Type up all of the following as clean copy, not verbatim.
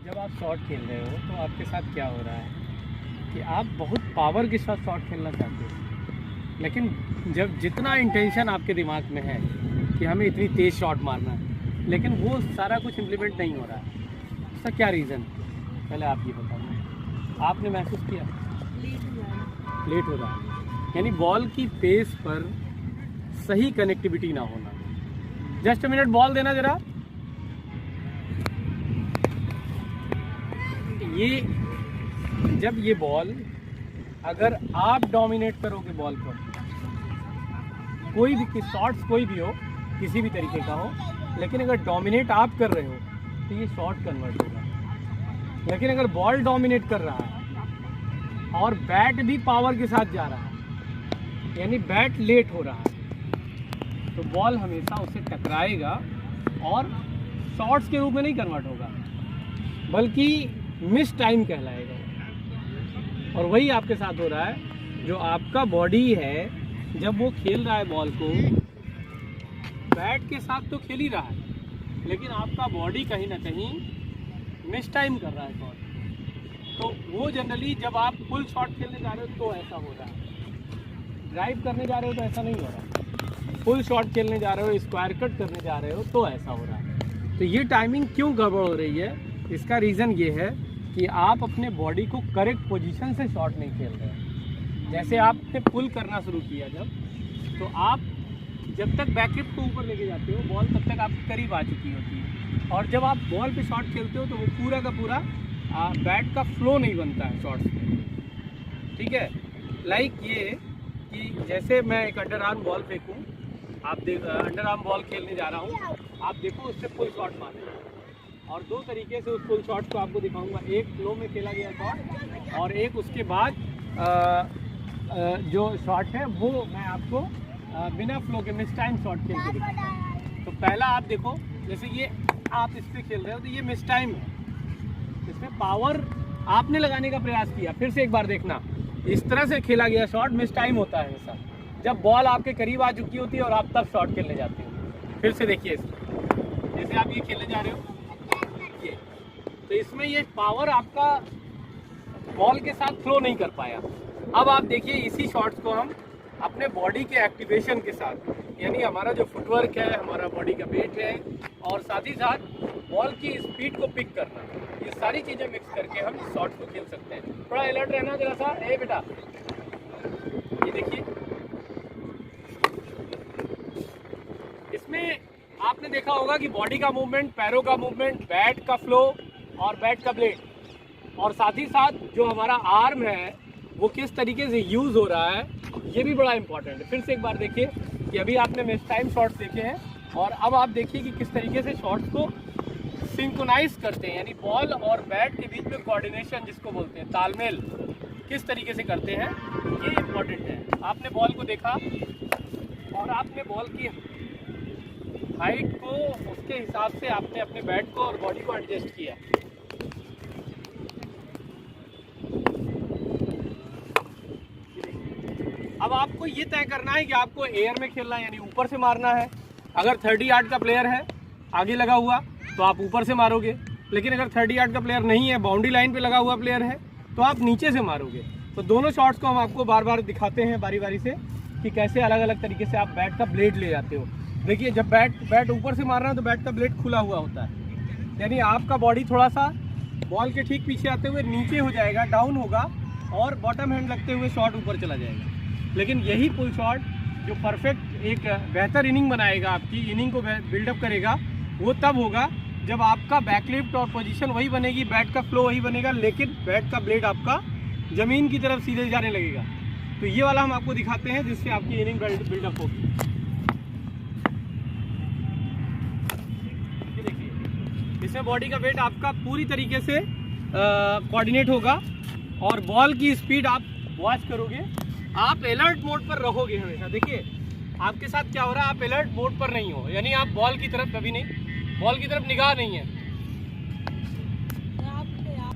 जब आप शॉट खेल रहे हो तो आपके साथ क्या हो रहा है कि आप बहुत पावर के साथ शॉट खेलना चाहते हो, लेकिन जब जितना इंटेंशन आपके दिमाग में है कि हमें इतनी तेज़ शॉट मारना है, लेकिन वो सारा कुछ इम्प्लीमेंट नहीं हो रहा है। उसका क्या रीज़न? पहले आप ये बताओ, आपने महसूस किया लेट हो रहा है, यानी बॉल की पेस पर सही कनेक्टिविटी ना होना। जस्ट अ मिनट, बॉल देना जरा। ये जब ये बॉल अगर आप डोमिनेट करोगे बॉल पर, कोई भी शॉट्स कोई भी हो, किसी भी तरीके का हो, लेकिन अगर डोमिनेट आप कर रहे हो तो ये शॉट कन्वर्ट होगा। लेकिन अगर बॉल डोमिनेट कर रहा है और बैट भी पावर के साथ जा रहा है, यानी बैट लेट हो रहा है, तो बॉल हमेशा उससे टकराएगा और शॉट्स के रूप में नहीं कन्वर्ट होगा, बल्कि मिस टाइम कहलाएगा। और वही आपके साथ हो रहा है। जो आपका बॉडी है, जब वो खेल रहा है बॉल को, बैट के साथ तो खेल ही रहा है, लेकिन आपका बॉडी कहीं ना कहीं मिस टाइम कर रहा है शॉट। तो वो जनरली जब आप फुल शॉट खेलने जा रहे हो तो ऐसा हो रहा है, ड्राइव करने जा रहे हो तो ऐसा नहीं हो रहा, फुल शॉट खेलने जा रहे हो, स्क्वायर कट करने जा रहे हो तो ऐसा हो रहा है। तो ये टाइमिंग क्यों गड़बड़ हो रही है? इसका रीज़न ये है कि आप अपने बॉडी को करेक्ट पोजीशन से शॉट नहीं खेल रहे हैं। जैसे आपने पुल करना शुरू किया जब, तो आप जब तक बैकलिफ्ट को ऊपर लेके जाते हो, बॉल तब तक आपके करीब आ चुकी होती है, और जब आप बॉल पे शॉट खेलते हो तो वो पूरा का पूरा बैट का फ्लो नहीं बनता है शॉट्स में। ठीक है, लाइक ये कि जैसे मैं एक अंडर आर्म बॉल फेंकूँ, आप देख अंडर आर्म बॉल खेलने जा रहा हूँ, आप देखो उससे फुल शॉट मारना, और दो तरीके से उस फुल शॉट को आपको दिखाऊंगा। एक फ्लो में खेला गया शॉट, और एक उसके बाद जो शॉट है वो मैं आपको बिना फ्लो के मिस टाइम शॉट खेल के दिखाता हूँ। तो पहला आप देखो, जैसे ये आप इस पर खेल रहे हो तो ये मिस टाइम है, इसमें पावर आपने लगाने का प्रयास किया। फिर से एक बार देखना, इस तरह से खेला गया शॉट मिस टाइम होता है हमेशा, जब बॉल आपके करीब आ चुकी होती है और आप तब शॉट खेलने जाते हो। फिर से देखिए, जैसे आप ये खेलने जा रहे हो, तो इसमें ये पावर आपका बॉल के साथ फ्लो नहीं कर पाया। अब आप देखिए, इसी शॉट्स को हम अपने बॉडी के एक्टिवेशन के साथ, यानी हमारा जो फुटवर्क है, हमारा बॉडी का वेट है, और साथ ही साथ बॉल की स्पीड को पिक करना, ये सारी चीज़ें मिक्स करके हम इस शॉट्स को खेल सकते हैं। थोड़ा अलर्ट रहना जरा सा। ए बेटा, ये देखिए, इसमें आपने देखा होगा कि बॉडी का मूवमेंट, पैरों का मूवमेंट, बैट का फ्लो और बैट का ब्लेड, और साथ ही साथ जो हमारा आर्म है वो किस तरीके से यूज़ हो रहा है, ये भी बड़ा इंपॉर्टेंट है। फिर से एक बार देखिए कि अभी आपने मिस टाइम शॉट्स देखे हैं, और अब आप देखिए कि किस तरीके से शॉट्स को सिंक्रोनाइज करते हैं, यानी बॉल और बैट के बीच में कोऑर्डिनेशन जिसको बोलते हैं, तालमेल, किस तरीके से करते हैं, ये इम्पॉर्टेंट है। आपने बॉल को देखा और आपने बॉल की हाइट को उसके हिसाब से आपने अपने बैट को और बॉडी को एडजस्ट किया। अब आपको ये तय करना है कि आपको एयर में खेलना है, यानी ऊपर से मारना है। अगर 30 यार्ड का प्लेयर है आगे लगा हुआ तो आप ऊपर से मारोगे, लेकिन अगर 30 यार्ड का प्लेयर नहीं है, बाउंड्री लाइन पे लगा हुआ प्लेयर है, तो आप नीचे से मारोगे। तो दोनों शॉट्स को हम आपको बार बार दिखाते हैं बारी बारी से कि कैसे अलग अलग तरीके से आप बैट का ब्लेड ले जाते हो। देखिए, जब बैट ऊपर से मार रहा है तो बैट का ब्लेड खुला हुआ होता है, यानी आपका बॉडी थोड़ा सा बॉल के ठीक पीछे आते हुए नीचे हो जाएगा, डाउन होगा, और बॉटम हैंड लगते हुए शॉट ऊपर चला जाएगा। लेकिन यही पुल शॉट जो परफेक्ट एक बेहतर इनिंग बनाएगा, आपकी इनिंग को बिल्डअप करेगा, वो तब होगा जब आपका बैकलिफ्ट और पोजीशन वही बनेगी, बैट का फ्लो वही बनेगा, लेकिन बैट का ब्लेड आपका ज़मीन की तरफ सीधे जाने लगेगा। तो ये वाला हम आपको दिखाते हैं, जिससे आपकी इनिंग बिल्डअप होगी। इसमें बॉडी का वेट आपका पूरी तरीके से कोऑर्डिनेट होगा, और बॉल की स्पीड आप वॉच करोगे, आप अलर्ट मोड पर रहोगे हमेशा। देखिए आपके साथ क्या हो रहा है, आप अलर्ट मोड पर नहीं हो, यानी आप बॉल की तरफ कभी नहीं, बॉल की तरफ निगाह नहीं है,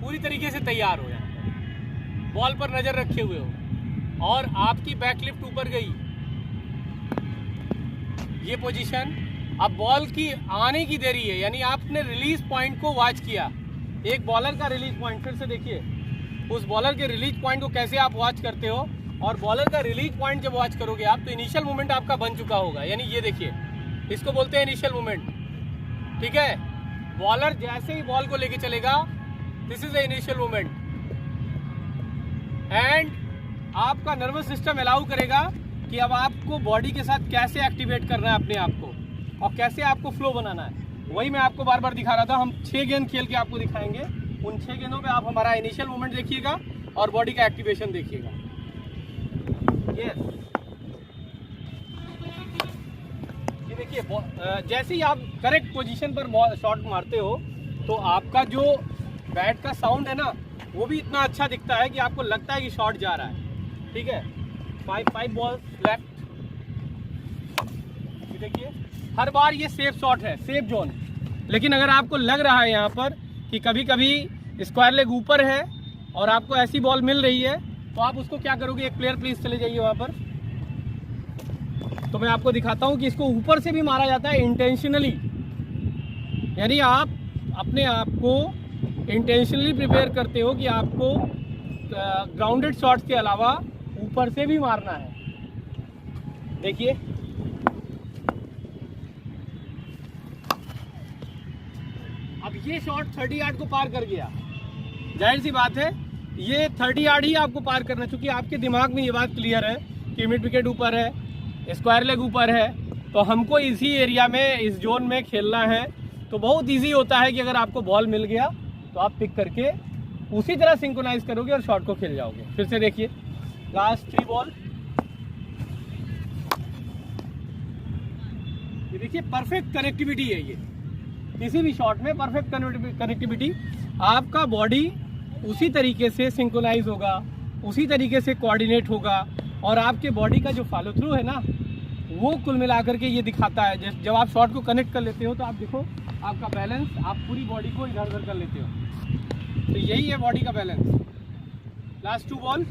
पूरी तरीके से तैयार हो जाए, बॉल पर नज़र रखे हुए हो, और आपकी बैकलिफ्ट ऊपर गई, ये पोजीशन। अब बॉल की आने की देरी है, यानी आपने रिलीज पॉइंट को वॉच किया, एक बॉलर का रिलीज पॉइंट, फिर से देखिए उस बॉलर के रिलीज पॉइंट को कैसे आप वॉच करते हो, और बॉलर का रिलीज पॉइंट जब वॉच करोगे आप तो इनिशियल मूवमेंट आपका बन चुका होगा। यानी ये देखिए, इसको बोलते हैं इनिशियल मूवमेंट, ठीक है। बॉलर जैसे ही बॉल को लेके चलेगा, this is the initial movement, and आपका नर्वस सिस्टम अलाउ करेगा कि अब आपको बॉडी के साथ कैसे एक्टिवेट करना है अपने आप को, और कैसे आपको फ्लो बनाना है। वही मैं आपको बार बार दिखा रहा था। हम 6 गेंद खेल के आपको दिखाएंगे, उन 6 गेंदों पे आप हमारा इनिशियल मूवमेंट देखिएगा और बॉडी का एक्टिवेशन देखिएगा। यस, ये देखिए, जैसे ही आप करेक्ट पोजीशन पर शॉट मारते हो तो आपका जो बैट का साउंड है ना, वो भी इतना अच्छा दिखता है कि आपको लगता है कि शॉट जा रहा है, ठीक है। 5 बॉल लेफ्ट, देखिए हर बार ये सेफ शॉट है, सेफ जोन। लेकिन अगर आपको लग रहा है यहाँ पर कि कभी कभी स्क्वायर लेग ऊपर है और आपको ऐसी बॉल मिल रही है, तो आप उसको क्या करोगे, एक प्लेयर प्लीज चले जाइए वहाँ पर। तो मैं आपको दिखाता हूँ कि इसको ऊपर से भी मारा जाता है इंटेंशनली, यानी आप अपने आप को इंटेंशनली प्रिपेयर करते हो कि आपको ग्राउंडेड शॉट्स के अलावा ऊपर से भी मारना है। देखिए अब ये शॉट 30 यार्ड को पार कर गया, जाहिर सी बात है ये 30 यार्ड ही आपको पार करना, क्योंकि आपके दिमाग में ये बात क्लियर है कि मिड विकेट ऊपर है, स्क्वायर लेग ऊपर है, तो हमको इसी एरिया में, इस जोन में खेलना है। तो बहुत इजी होता है कि अगर आपको बॉल मिल गया तो आप पिक करके उसी तरह सिंक्रोनाइज करोगे और शॉट को खेल जाओगे। फिर से देखिए, लास्ट 3 बॉल, ये देखिए परफेक्ट कनेक्टिविटी है ये, किसी भी शॉट में परफेक्ट कनेक्टिविटी। आपका बॉडी उसी तरीके से सिंक्रोनाइज होगा, उसी तरीके से कोऑर्डिनेट होगा, और आपके बॉडी का जो फॉलो थ्रू है ना, वो कुल मिलाकर के ये दिखाता है। जब आप शॉट को कनेक्ट कर लेते हो तो आप देखो आपका बैलेंस, आप पूरी बॉडी को इधर उधर कर लेते हो, तो यही है बॉडी का बैलेंस। लास्ट 2 बॉल,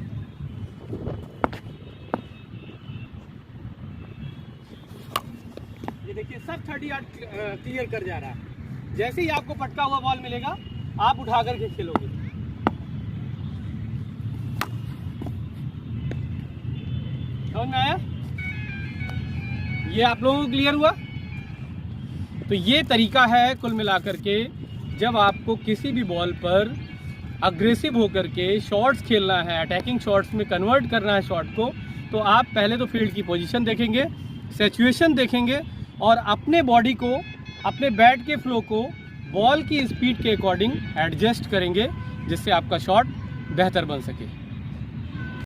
ये देखिए सब 30 यार्ड क्लियर कर जा रहा है। जैसे ही आपको पटका हुआ बॉल मिलेगा आप उठा करके खेलोगे। समझ में आया? ये आप लोगों को क्लियर हुआ? तो ये तरीका है कुल मिलाकर के, जब आपको किसी भी बॉल पर अग्रेसिव होकर के शॉट्स खेलना है, अटैकिंग शॉट्स में कन्वर्ट करना है शॉट को, तो आप पहले तो फील्ड की पोजीशन देखेंगे, सिचुएशन देखेंगे, और अपने बॉडी को, अपने बैट के फ्लो को बॉल की स्पीड के अकॉर्डिंग एडजस्ट करेंगे, जिससे आपका शॉट बेहतर बन सके।